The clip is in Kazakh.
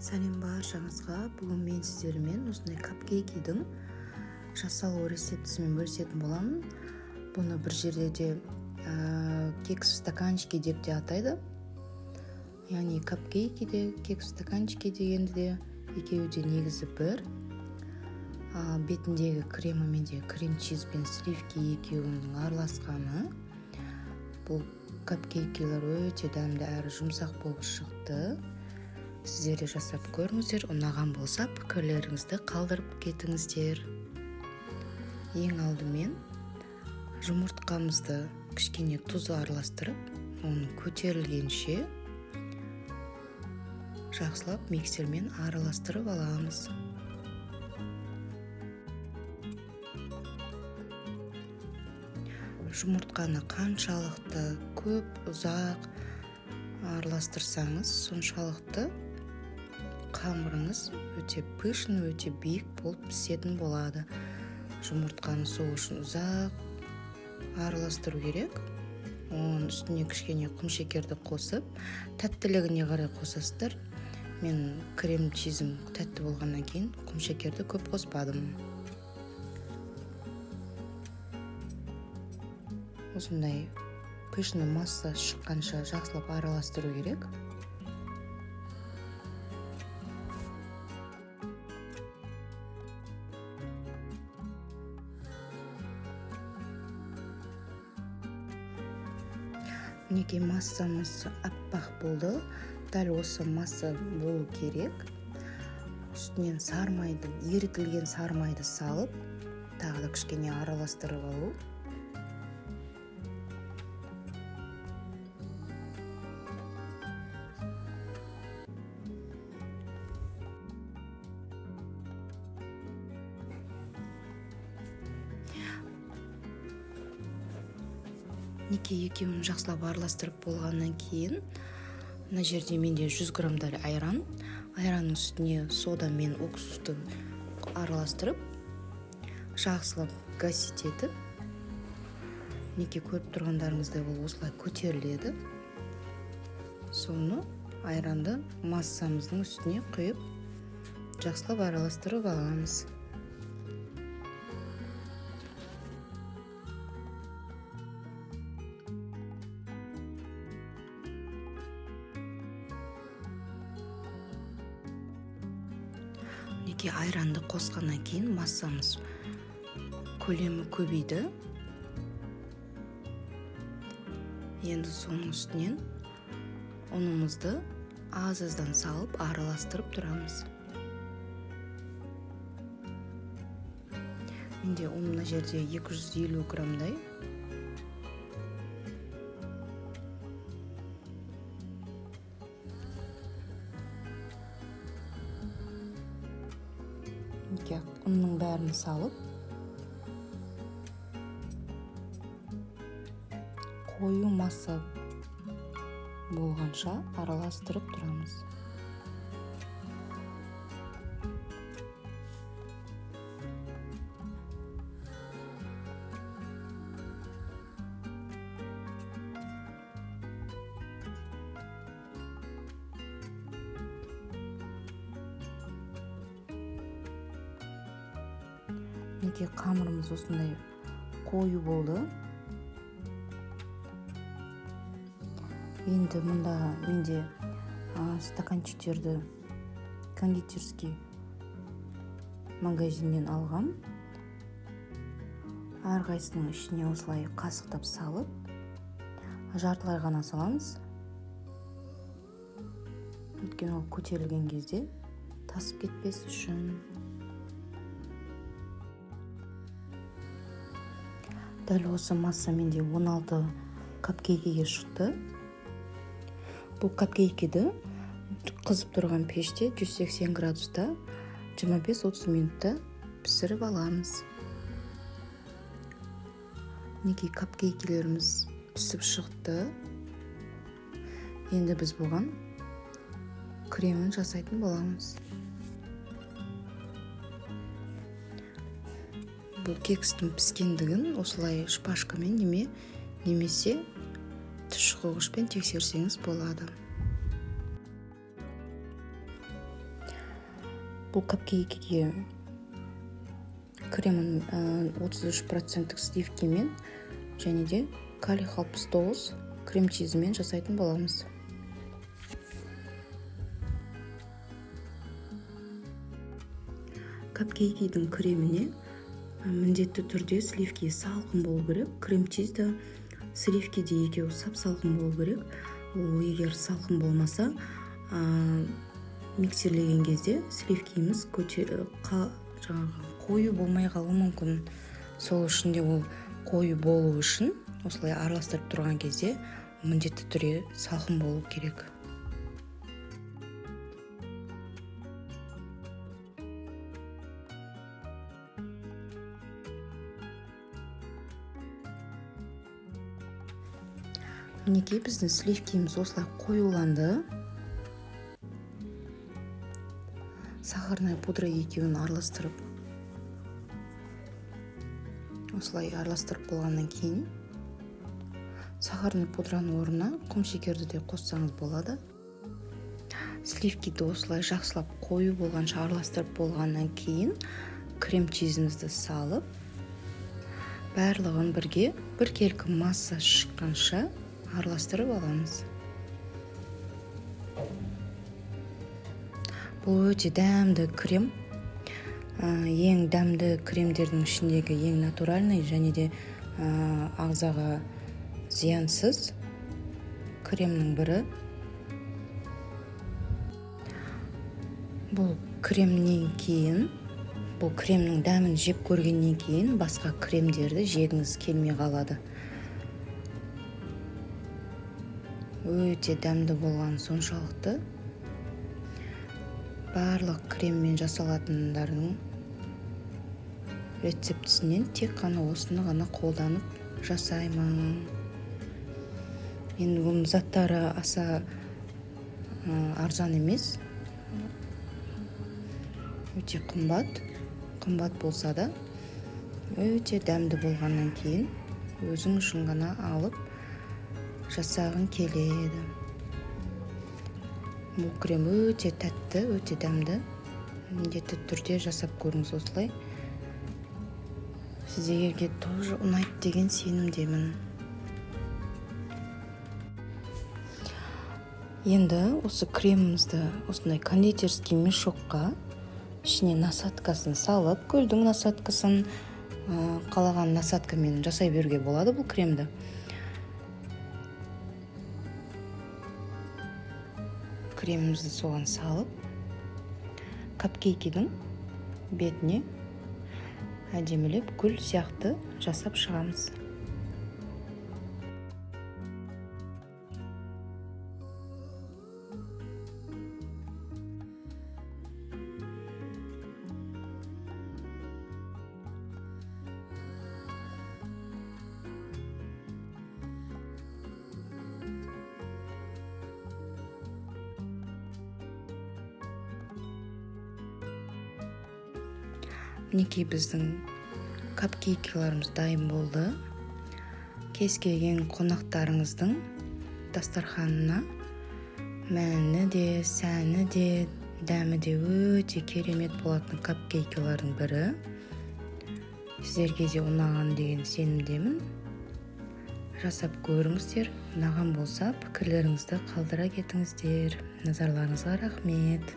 Сәлем баршаңызға. Бүгін мен сіздермен осындай капкейкидің жасалу рецептісімен бөлісетін боламын. Бұны бір жерде де кекс в стаканчике деп те атайды. Яғни капкейки де, кекс в стаканчике дегенді де екеуі де негізі бір. Бетіндегі кремімен де крем-чиз бен сливки екеуінің араласқаны. Бұл капкейкилер өте дәмді әрі жұмсақ болып шықты. Сіздер де жасап көріңіздер, ұнаған болса пікірлеріңізді қалдырып кетіңіздер. Ең алдымен жұмыртқамызды кішкене тұз араластырып, оны көтерілгенше жақсылап миксермен араластырып аламыз. Жұмыртқаны қаншалықты көп, ұзақ араластырсаңыз, соншалықты қамырыңыз өте пышный, өте биік болып пісетін болады. Жұмыртқаны сол үшін ұзақ араластыру керек. Оның үстіне кішкене құмшекерді қосып, тәттілігіне қарай қосасыздар. Мен крем-чизім тәтті болғаннан кейін құмшекерді көп қоспадым. Осындай пышный масса шыққанша жақсылап араластыру керек. Мінекей массамыз аппақ болды. Дәл осы масса болу керек. Үстінен сармайды, ерітілген сармайды салып, тағы да кішкене араластырып алу. Екеуін жақсылап араластырып болғаннан кейін, мына жерде менде 100 граммдай айран. Айранның үстіне сода мен уксусты араластырып, жақсылап гасить етіп, көріп тұрғандарыңыздай ол осылай көтеріледі. Соны айранды массамыздың үстіне құйып, жақсылап араластырып аламыз. Айранды қосқаннан кейін массамыз көлемі көбейді. Енді соның үстінен ұнымызды аз-аздан салып араластырып тұрамыз. Менде ұн мына жерде 250 граммдай. Ұнның бәрін салып, қою масса болғанша араластырып тұрамыз. Қамырымыз осындай қою болды. Енді мұнда менде стаканчиктерді кондитерский магазиннен алғам. Әрқайсының ішіне осылай қасықтап салып, жартылай ғана саламыз. Өйткені ол көтерілген кезде тасып кетпес үшін. Дәл осы масса менде 16 капкейкиге шықты. Бұл капкейкиді қызып тұрған пеште 180 градуста 25-30 минутта пісіріп аламыз. Капкейкилеріміз пісіп шықты. Енді біз бұған кремін жасайтын боламыз. Бұл кекстің піскендігін осылай шпажкамен немесе түшкігішпен тексерсеңіз болады. Бұл капкейкіге кремін 33% сливкімен және де калий 69 крем-чизімен жасайтын боламыз. Капкейкидің креміне міндетті түрде сливки салқын болу керек, крем-чиз да сливки де екеуі сап-салқын болу керек. Ол егер салқын болмаса, миксерлеген кезде сливкиіміз қою болмай қалуы мүмкін. Сол үшін де ол қою болу үшін осылай араластырып тұрған кезде міндетті түрде салқын болу керек. Мінекей біздің сливкиіміз осылай қоюланды. Сахарный пудра екеуін араластырып болғаннан кейін сахарный пудраның орнына құмшекерді де қоссаңыз болады. Сливкиді осылай жақсылап қою болғанша араластырып болғаннан кейін крем-чизімізді салып, барлығын бірге біркелкі масса шыққанша араластырып аламыз. Бұл өте дәмді крем. Ең дәмді кремдердің ішіндегі ең натуральный және де ағзаға зиянсыз кремнің бірі. Бұл кремнің дәмін жеп көргеннен кейін басқа кремдерді жегіңіз келмей қалады. Өте дәмді болған соншалықты барлық креммен жасалатындардың рецептісінен тек қана осыны ғана қолданып жасаймын. Енді бұл заттары аса арзан емес, өте қымбат болса да, өте дәмді болғаннан кейін өзің үшін ғана алып жасағың келеді. Бұл крем өте тәтті, өте дәмді. Міндетті түрде жасап көріңіз осылай. Сіздерге тоже ұнайды деген сенімдемін. Енді осы кремімізді осындай кондитерский мешокқа ішіне насадкасын салып, гүлдің насадкасын қалаған насадкамен жасай беруге болады бұл кремді. Кремімізді соған салып, капкейкидің бетіне әдемілеп гүл сияқты жасап шығамыз. Мінекей біздің капкейкілеріміз дайын болды. Кез келген қонақтарыңыздың дастарханына мәні де, сәні де, дәмі де өте керемет болатын капкейкілердің бірі. Сіздерге де ұнаған деген сенімдемін. Жасап көріңіздер. Ұнаған болса пікірлеріңізді қалдыра кетіңіздер. Назарларыңызға рахмет.